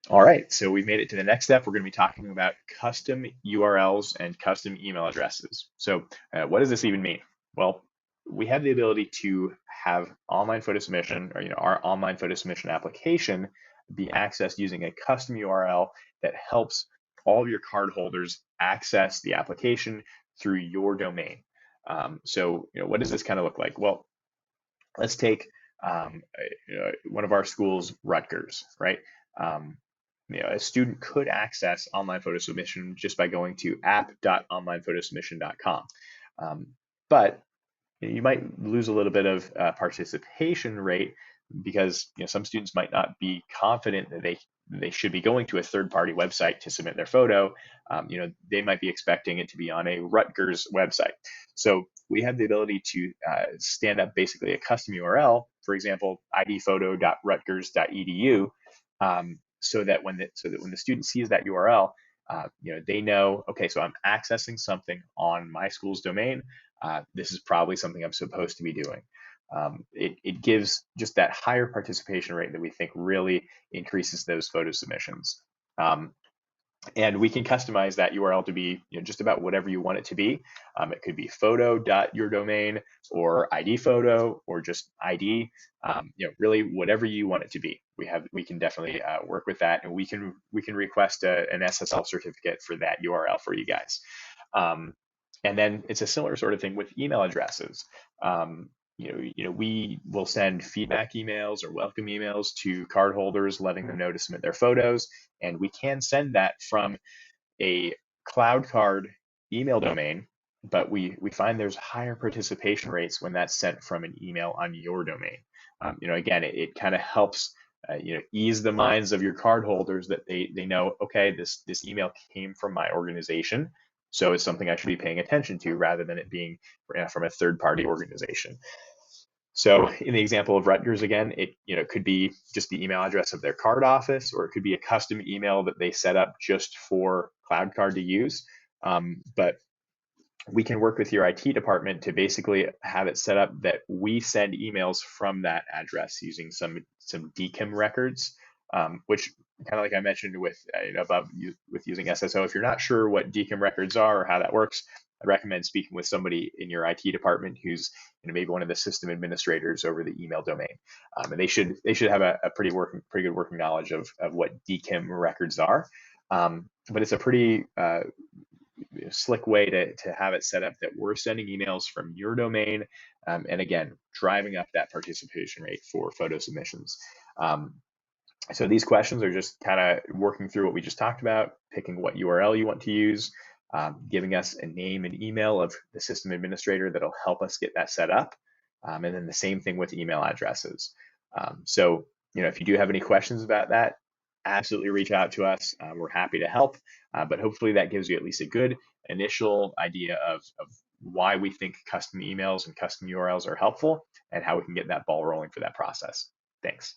All right, so we made it to the next step. We're going to be talking about custom URLs and custom email addresses. So, what does this even mean? Well, we have the ability to have online photo submission, or our online photo submission application be accessed using a custom URL that helps all of your card holders access the application through your domain. What does this kind of look like? Well, let's take one of our schools, Rutgers, right? Um, a student could access online photo submission just by going to app.onlinephotosubmission.com. Um, but you might lose a little bit of participation rate because some students might not be confident that they should be going to a third-party website to submit their photo. They might be expecting it to be on a Rutgers website. So we have the ability to stand up basically a custom URL, for example, idphoto.rutgers.edu, so that when the student sees that URL, they know, okay, so I'm accessing something on my school's domain. This is probably something I'm supposed to be doing. It gives just that higher participation rate that we think really increases those photo submissions. Um, and we can customize that URL to be just about whatever you want it to be. It could be photo.yourdomain or ID photo or just ID. Really whatever you want it to be. We can definitely work with that, and we can request an SSL certificate for that URL for you guys. Um, and then it's a similar sort of thing with email addresses. We will send feedback emails or welcome emails to cardholders, letting them know to submit their photos, and we can send that from a cloud card email domain, but we find there's higher participation rates when that's sent from an email on your domain. Again, it kind of helps ease the minds of your card holders that they know, okay, this email came from my organization, so it's something I should be paying attention to rather than it being from a third party organization. So in the example of Rutgers again, it could be just the email address of their card office, or it could be a custom email that they set up just for Cloud Card to use. But we can work with your IT department to basically have it set up that we send emails from that address using some DKIM records, which kind of like I mentioned with above with using SSO. If you're not sure what DKIM records are or how that works, I recommend speaking with somebody in your IT department who's maybe one of the system administrators over the email domain, and they should have a pretty good working knowledge of what DKIM records are. But it's a pretty slick way to have it set up that we're sending emails from your domain, and again, driving up that participation rate for photo submissions. Um, so these questions are just kind of working through what we just talked about, picking what URL you want to use, giving us a name and email of the system administrator that'll help us get that set up, and then the same thing with email addresses. If you do have any questions about that, absolutely reach out to us. We're happy to help, but hopefully that gives you at least a good initial idea of why we think custom emails and custom URLs are helpful and how we can get that ball rolling for that process. Thanks.